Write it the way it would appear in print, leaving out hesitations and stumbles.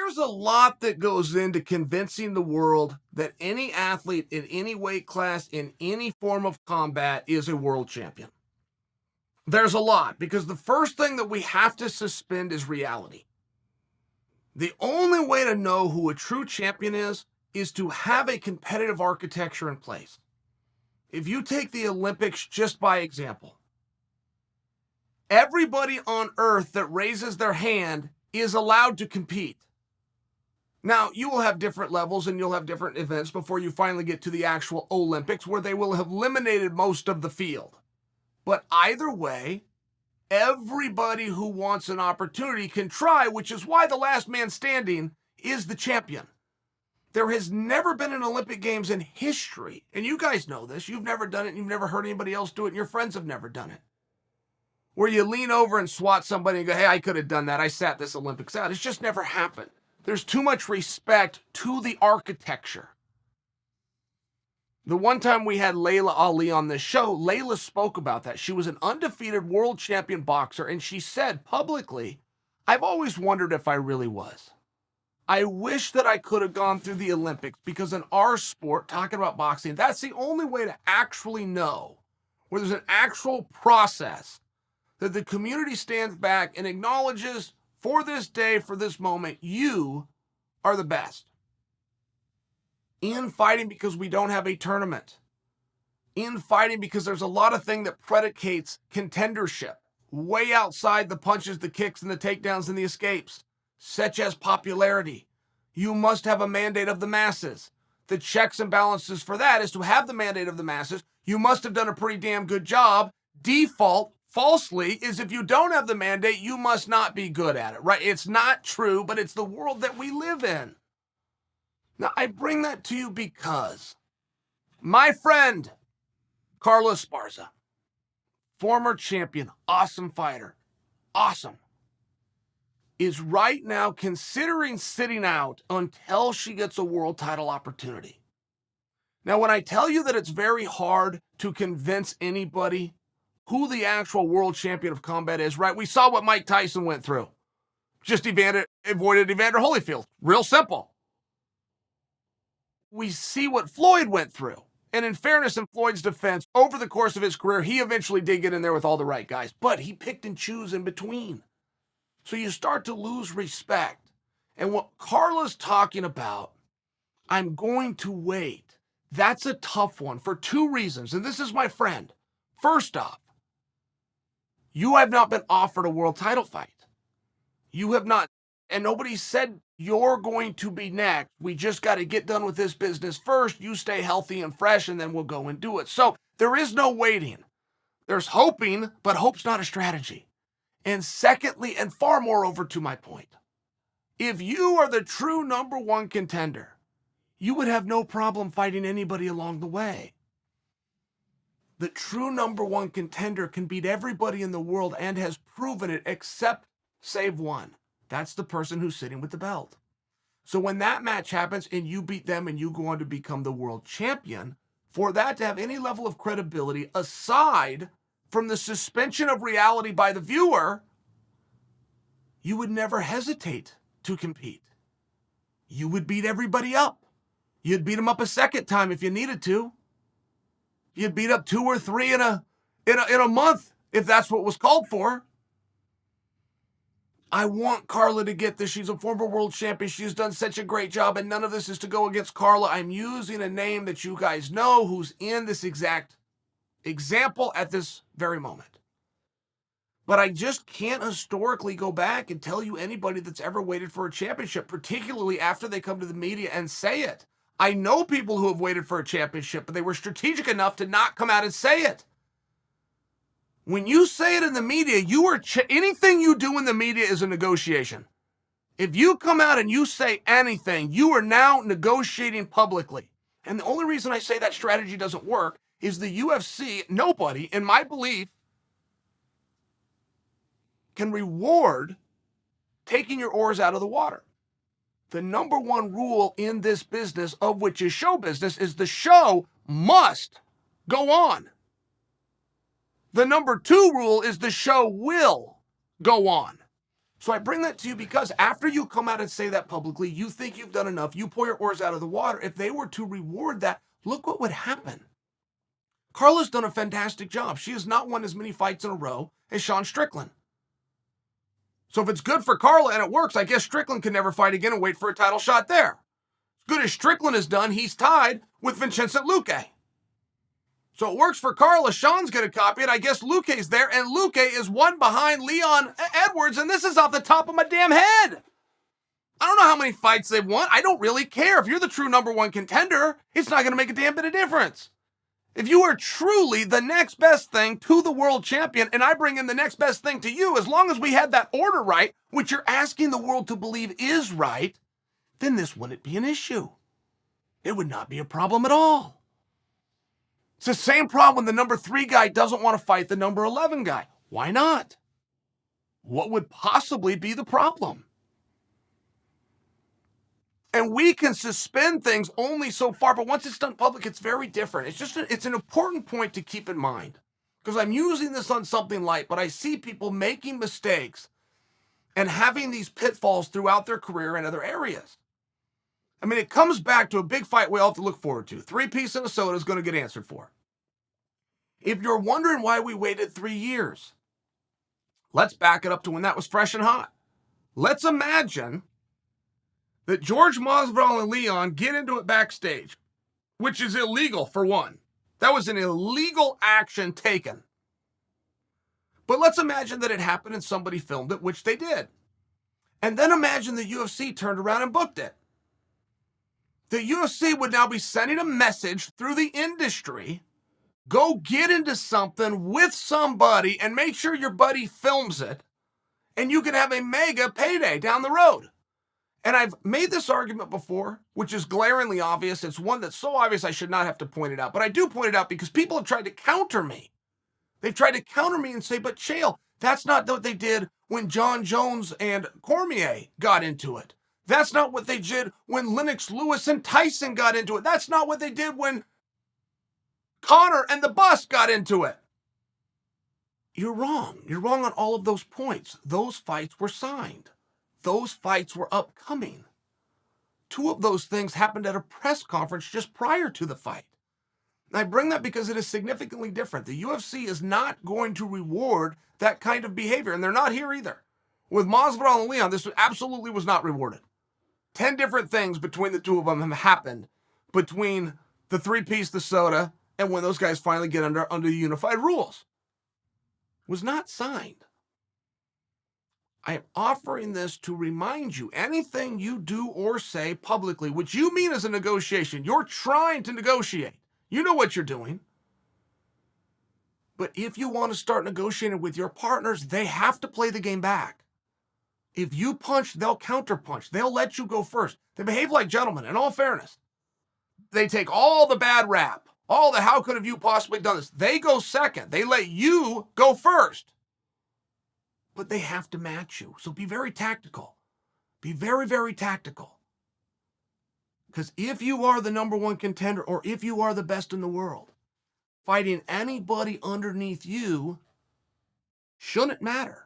There's a lot that goes into convincing the world that any athlete in any weight class, in any form of combat, is a world champion. There's a lot, because the first thing that we have to suspend is reality. The only way to know who a true champion is to have a competitive architecture in place. If you take the Olympics just by example, everybody on earth that raises their hand is allowed to compete. Now, you will have different levels and you'll have different events before you finally get to the actual Olympics, where they will have eliminated most of the field. But either way, everybody who wants an opportunity can try, which is why the last man standing is the champion. There has never been an Olympic Games in history, and you guys know this, you've never done it, and you've never heard anybody else do it, and your friends have never done it, where you lean over and swat somebody and go, hey, I could have done that, I sat this Olympics out. It's just never happened. There's too much respect to the architecture. The one time we had Layla Ali on this show, Layla spoke about that. She was an undefeated world champion boxer, and she said publicly, I've always wondered if I really was. I wish that I could have gone through the Olympics, because in our sport, talking about boxing, that's the only way to actually know, where there's an actual process that the community stands back and acknowledges, for this day, for this moment, you are the best. In fighting, because we don't have a tournament. In fighting, because there's a lot of things that predicates contendership, way outside the punches, the kicks, and the takedowns and the escapes, such as popularity. You must have a mandate of the masses. The checks and balances for that is to have the mandate of the masses. You must have done a pretty damn good job. Default, falsely, is if you don't have the mandate, you must not be good at it, right? It's not true, but it's the world that we live in. Now, I bring that to you because my friend, Carlos Esparza, former champion, awesome fighter, awesome, is right now considering sitting out until she gets a world title opportunity. Now, when I tell you that it's very hard to convince anybody who the actual world champion of combat is, right? We saw what Mike Tyson went through. Just avoided Evander Holyfield. Real simple. We see what Floyd went through. And in fairness, in Floyd's defense, over the course of his career, he eventually did get in there with all the right guys, but he picked and chose in between. So you start to lose respect. And what Carla's talking about, I'm going to wait, that's a tough one for two reasons. And this is my friend. First off, you have not been offered a world title fight. You have not. And nobody said you're going to be next. We just got to get done with this business first. You stay healthy and fresh, and then we'll go and do it. So there is no waiting. There's hoping, but hope's not a strategy. And secondly, and far more over to my point, if you are the true number one contender, you would have no problem fighting anybody along the way. The true number one contender can beat everybody in the world and has proven it, except save one. That's the person who's sitting with the belt. So when that match happens and you beat them and you go on to become the world champion, for that to have any level of credibility, aside from the suspension of reality by the viewer, you would never hesitate to compete. You would beat everybody up. You'd beat them up a second time if you needed to. You'd beat up 2 or 3 in a month if that's what was called for. I want Carla to get this. She's a former world champion. She's done such a great job, and none of this is to go against Carla. I'm using a name that you guys know who's in this exact example at this very moment. But I just can't historically go back and tell you anybody that's ever waited for a championship, particularly after they come to the media and say it. I know people who have waited for a championship, but they were strategic enough to not come out and say it. When you say it in the media, anything you do in the media is a negotiation. If you come out and you say anything, you are now negotiating publicly. And the only reason I say that strategy doesn't work is the UFC, nobody, in my belief, can reward taking your oars out of the water. The number one rule in this business, of which is show business, is the show must go on. The number 2 rule is the show will go on. So I bring that to you because after you come out and say that publicly, you think you've done enough, you pour your oars out of the water. If they were to reward that, look what would happen. Carla's done a fantastic job. She has not won as many fights in a row as Sean Strickland. So if it's good for Carla and it works, I guess Strickland can never fight again and wait for a title shot there. As good as Strickland has done, he's tied with Vincent Luque. So it works for Carla. Sean's going to copy it. I guess Luque's there, and Luque is one behind Leon Edwards, and this is off the top of my damn head. I don't know how many fights they've won. I don't really care. If you're the true number one contender, it's not going to make a damn bit of difference. If you are truly the next best thing to the world champion, and I bring in the next best thing to you, as long as we had that order right, which you're asking the world to believe is right, then this wouldn't be an issue. It would not be a problem at all. It's the same problem when the number 3 guy doesn't want to fight the number 11 guy. Why not? What would possibly be the problem? And we can suspend things only so far, but once it's done public, it's very different. It's an important point to keep in mind, because I'm using this on something light, but I see people making mistakes and having these pitfalls throughout their career in other areas. I mean, it comes back to a big fight we all have to look forward to. 3-piece Minnesota is going to get answered for. If you're wondering why we waited 3 years, let's back it up to when that was fresh and hot. Let's imagine that George Masvidal and Leon get into it backstage, which is illegal for one. That was an illegal action taken. But let's imagine that it happened and somebody filmed it, which they did. And then imagine the UFC turned around and booked it. The UFC would now be sending a message through the industry: go get into something with somebody and make sure your buddy films it, and you can have a mega payday down the road. And I've made this argument before, which is glaringly obvious. It's one that's so obvious I should not have to point it out. But I do point it out because people have tried to counter me. They've tried to counter me and say, but Chael, that's not what they did when John Jones and Cormier got into it. That's not what they did when Lennox Lewis and Tyson got into it. That's not what they did when Connor and the Bus got into it. You're wrong. You're wrong on all of those points. Those fights were signed. Those fights were upcoming. 2 of those things happened at a press conference just prior to the fight. And I bring that because it is significantly different. The UFC is not going to reward that kind of behavior, and they're not here either. With Masvidal and Leon, this absolutely was not rewarded. 10 different things between the 2 of them have happened between the 3-piece, the soda, and when those guys finally get under the unified rules. It was not signed. I am offering this to remind you, anything you do or say publicly, which you mean as a negotiation, you're trying to negotiate. You know what you're doing. But if you want to start negotiating with your partners, they have to play the game back. If you punch, they'll counterpunch. They'll let you go first. They behave like gentlemen, in all fairness. They take all the bad rap, all the how could have you possibly done this. They go second. They let you go first. But they have to match you. So be very tactical. Be very, very tactical. Because if you are the number one contender, or if you are the best in the world, fighting anybody underneath you shouldn't matter.